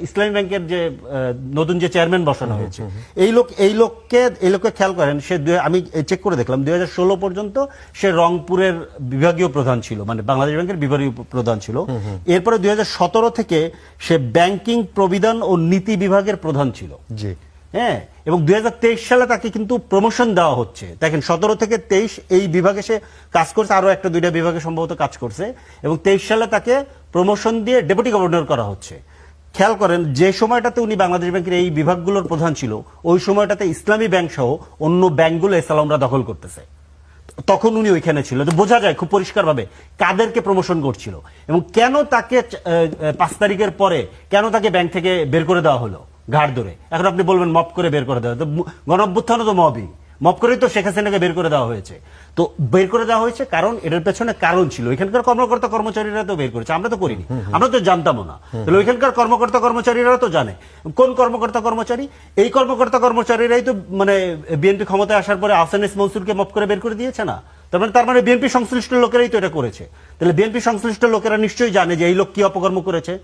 ইসলামী ব্যাংকের যে নতুন যে চেয়ারম্যান বসানো হয়েছে এই লোককে খেয়াল করেন, সে আমি চেক করে দেখলাম 2016 পর্যন্ত সে রংপুরের বিভাগীয় প্রধান ছিল, মানে বাংলাদেশ ব্যাংকের বিভাগীয় প্রধান ছিল। এরপরে 2017 থেকে সে ব্যাংকিং প্রবিধান ও নীতি বিভাগের প্রধান ছিল। জি, হ্যাঁ, এবং 2023 সালে তাকে কিন্তু প্রমোশন দেওয়া হচ্ছে। দেখেন 17 থেকে 23 এই বিভাগে সে কাজ করছে, আরো একটা দুইটা বিভাগে সম্ভবত কাজ করছে, এবং 23 সালে তাকে প্রমোশন দিয়ে ডেপুটি গভর্নর করা হচ্ছে। খেয়াল করেন, যে সময়টাতে উনি বাংলাদেশ ব্যাংকের এই বিভাগগুলোর প্রধান ছিল, ওই সময়টাতে ইসলামী ব্যাংক সহ অন্য ব্যাংকগুলো এসালামরা দখল করতেছে। তখন উনি ওইখানে ছিল, তো বোঝা যায় খুব পরিষ্কারভাবে কাদেরকে প্রমোশন করছিল এবং কেন তাকে 5 তারিখের পরে কেন তাকে ব্যাংক থেকে বের করে দেওয়া হলো ঘাড় ধরে। এখন আপনি বলবেন মপ করে বের করে দেওয়া, তো গণঅভ্যুত্থানও তো মপ করেই তো শেখ হাসিনাকে বের করে দেওয়া হয়েছে। তো বের করে দেওয়া হয়েছে কারণ এটার পেছনে কারণ ছিল। এখানকার কর্মকর্তা কর্মচারীরা তো বের করেছে, আমরা তো করিনি, আমরা তো জানতামও না। তাহলে ওইখানকার কর্মকর্তা কর্মচারীরা তো জানে। কোন কর্মকর্তা কর্মচারী? এই কর্মকর্তা কর্মচারীরাই তো মানে বিএনপি ক্ষমতায় আসার পরে আহসান এস মনসুরকে মপ করে বের করে দিয়েছে না। তার মানে বিএনপি সংশ্লিষ্ট লোকেরাই তো এটা করেছে। তাহলে বিএনপি সংশ্লিষ্ট লোকেরা নিশ্চয়ই জানে যে এই লোক কি অপকর্ম করেছে।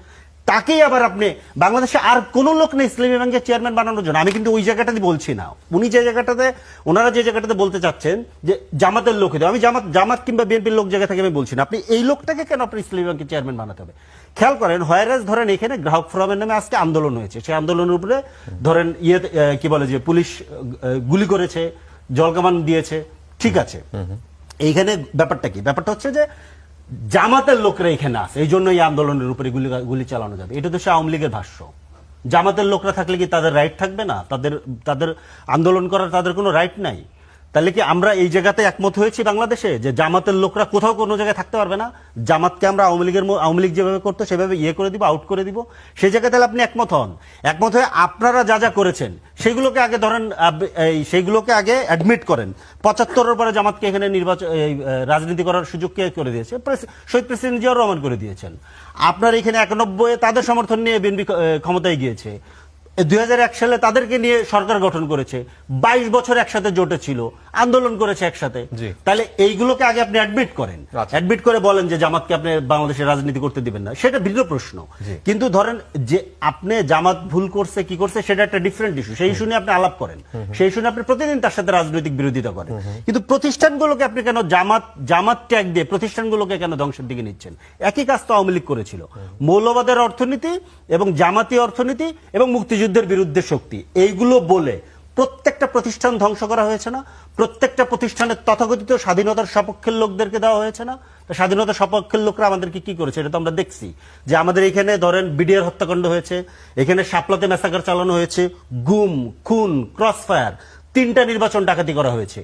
তাকেই আবার আপনি বাংলাদেশে আর কোন লোক নেই ইসলামী ব্যাংকের চেয়ারম্যান বানানোর জন্য। আমি কিন্তু ওই জায়গাটাতে বলছি না, উনি যে জায়গাটাতে ওনারা যে জায়গাটাতে বলতে চাচ্ছেন যে জামাতের লোক, আমি জামাত কিংবা বিএনপির লোক জায়গা থেকে আমি বলছি না। আপনি এই লোকটাকে কেন আপনি ইসলামী ব্যাংকের চেয়ারম্যান বানাতে হবে? খেয়াল করেন, হয়রাজ ধরেন এখানে গ্রাহক ফোরামের নামে আজকে আন্দোলন হয়েছে, সেই আন্দোলনের উপরে ধরেন কি বলে যে পুলিশ গুলি করেছে, জলকামান দিয়েছে, ঠিক আছে। এইখানে ব্যাপারটা কি? ব্যাপারটা হচ্ছে যে জামাতের লোকরা এখানে আছে, এই জন্য এই আন্দোলনের উপরে গুলি চালানো যাবে। এটা তো সে আওয়ামী লীগের ভাষ্য। জামাতের লোকরা থাকলে কি তাদের রাইট থাকবে না? তাদের আন্দোলন করার তাদের কোনো রাইট নাই? তাহলে কি আমরা এই জায়গাতে একমত হয়েছি বাংলাদেশে যে জামাতের লোকরা কোথাও কোনো জায়গায় থাকতে পারবে না? জামাতকে আমরা আওয়ামী লীগ যেভাবে করতো সেভাবে করে দিব, আউট করে দিব। সেই জায়গায় তাহলে আপনি একমত হন। একমত হয়ে আপনারা যা যা করেছেন সেগুলোকে আগে ধরেন, সেইগুলোকে আগে অ্যাডমিট করেন। 75-এর পরে জামাতকে এখানে রাজনীতি করার সুযোগ কে করে দিয়েছে? শহীদ প্রেসিডেন্ট জিয়াউর রহমান করে দিয়েছেন। আপনার এখানে 91-এ তাদের সমর্থন নিয়ে বিএনপি ক্ষমতায় গিয়েছে। 2001 সালে তাদেরকে নিয়ে সরকার গঠন করেছে। 22 বছর একসাথে জোটে ছিল, আন্দোলন করেছে একসাথে। তাহলে এইগুলোকে আগে আপনি অ্যাডমিট করেন, অ্যাডমিট করে বলেন যে জামাতকে আপনি বাংলাদেশের রাজনীতি করতে দিবেন না, সেটা ভিন্ন প্রশ্ন। কিন্তু ধরেন যে আপনি জামাত ভুল করছে কি করছে সেটা একটা ডিফারেন্ট ইস্যু, সেই ইস্যু নিয়ে আপনি আলাপ করেন, সেই ইস্যু নিয়ে আপনি প্রতিদিন তার সাথে রাজনৈতিক বিরোধিতা করেন। কিন্তু প্রতিষ্ঠানগুলোকে আপনি কেন জামাত ট্যাগ দিয়ে প্রতিষ্ঠানগুলোকে কেন ধ্বংসের দিকে নিচ্ছেন? একই কাজ তো আওয়ামী লীগ করেছিল। মৌলবাদের অর্থনীতি এবং জামাতি অর্থনীতি এবং মুক্তিযুদ্ধের বিরুদ্ধে শক্তি, এইগুলো বলে প্রত্যেকটা প্রতিষ্ঠান ধ্বংস করা হয়েছে না? প্রত্যেকটা প্রতিষ্ঠানের তথাকথিত স্বাধীনতার সপক্ষের লোকদেরকে দেওয়া হয়েছে না? স্বাধীনতার সপক্ষের লোকরা আমাদেরকে কি করেছে এটা তো আমরা দেখছি। যে আমাদের এখানে ধরেন বিডিআর হত্যাকাণ্ড হয়েছে, এখানে শাপলাতে ম্যাসাকার চালানো হয়েছে, গুম, খুন, ক্রসফায়ার, 3টা নির্বাচন ডাকাতি করা হয়েছে।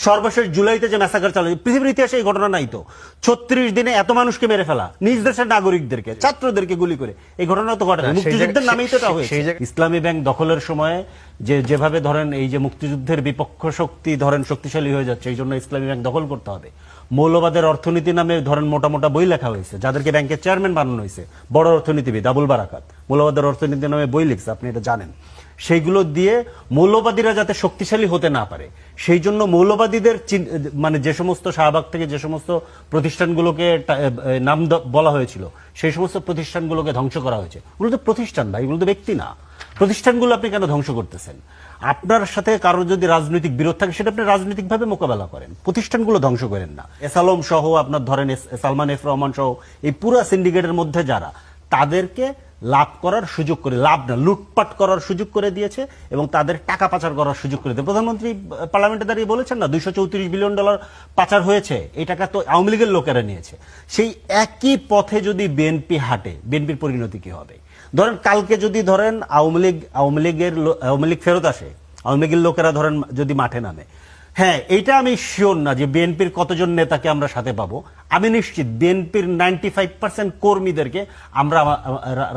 সর্বশেষ জুলাইতে যে ম্যাসাকার চালানো, পৃথিবীর ইতিহাসে এই ঘটনা নাই তো। 36 দিনে এত মানুষকে মেরে ফেলা, নিজ দেশের নাগরিকদেরকে, ছাত্রদেরকে গুলি করে, এই ঘটনা তো ঘটে না। মুক্তিযুদ্ধের নামেই তো এটা হয়েছে। ইসলামী ব্যাংক দখলের সময় যেভাবে ধরেন এই যে মুক্তিযুদ্ধের বিপক্ষ শক্তি ধরেন শক্তিশালী হয়ে যাচ্ছে, এই জন্য ইসলামী ব্যাংক দখল করতে হবে। মৌলবাদের অর্থনীতি নামে ধরেন মোটা মোটা বই লেখা হয়েছে, যাদেরকে ব্যাংকের চেয়ারম্যান বানানো হয়েছে, বড় অর্থনীতিবিদ আবুল বারাকাত মৌলবাদের অর্থনীতি নামে বই লিখছে, আপনি এটা জানেন। সেইগুলো দিয়ে মৌলবাদীরা যাতে শক্তিশালী হতে না পারে, সেই জন্য মৌলবাদীদের মানে যে সমস্ত শাহবাগ থেকে যে সমস্ত প্রতিষ্ঠানগুলোকে নাম বলা হয়েছিল, সেই সমস্ত প্রতিষ্ঠানগুলোকে ধ্বংস করা হয়েছে। ওগুলো তো প্রতিষ্ঠান ভাই, এগুলো তো ব্যক্তি না। প্রতিষ্ঠানগুলো আপনি কেন ধ্বংস করতেছেন? আপনার সাথে কারোর যদি রাজনৈতিক বিরোধ থাকে সেটা আপনি রাজনৈতিকভাবে মোকাবেলা করেন, প্রতিষ্ঠানগুলো ধ্বংস করেন না। এসালম সহ আপনার ধরেন সালমান এফ রহমান সহ এই পুরো সিন্ডিকেটের মধ্যে যারা, তাদেরকে লাভ করার সুযোগ করে, লাভ না লুটপাট করার সুযোগ করে দিয়েছে এবং তাদের টাকা পাচার করার সুযোগ করে দিয়েছে। প্রধানমন্ত্রী পার্লামেন্টে দাঁড়িয়ে বলেছেন না, $234 বিলিয়ন পাচার হয়েছে, এই টাকা তো আওয়ামী লীগের লোকেরা নিয়েছে। সেই একই পথে যদি বিএনপি হাঁটে, বিএনপির পরিণতি কি হবে? ধরেন কালকে যদি ধরেন আওয়ামী লীগ ফেরত আসে, আওয়ামী লীগের লোকেরা ধরেন যদি মাঠে নামে, হ্যাঁ, এইটা আমি শিওর না যে বিএনপির কতজন নেতাকে আমরা সাথে পাবো। আমি নিশ্চিত বিএনপির 95% কর্মীদেরকে আমরা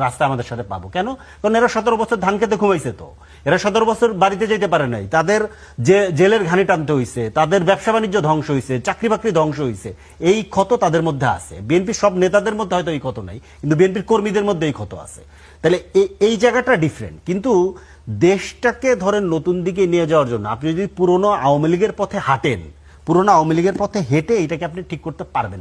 রাস্তায় আমাদের সাথে পাবো। কেন? কারণ এরা 17 বছর ধান খেতে ঘুমাইছে, তো এরা 17 বছর বাড়িতে যেতে পারে নাই, তাদের যে জেলের ঘানি টানতে হয়েছে, তাদের ব্যবসা বাণিজ্য ধ্বংস হয়েছে, চাকরি বাকরি ধ্বংস হয়েছে, এই ক্ষত তাদের মধ্যে আছে। বিএনপির সব নেতাদের মধ্যে হয়তো এই ক্ষত নাই, কিন্তু বিএনপির কর্মীদের মধ্যে এই ক্ষত আছে। তাহলে এই জায়গাটা ডিফারেন্ট। কিন্তু দেশটাকে ধরেন নতুন দিকে নিয়ে যাওয়ার জন্য আপনি যদি পুরনো আওয়ামী লীগের পথে হাঁটেন, পুরনো আওয়ামী লীগের পথে হেঁটে এটাকে আপনি ঠিক করতে পারবেন না।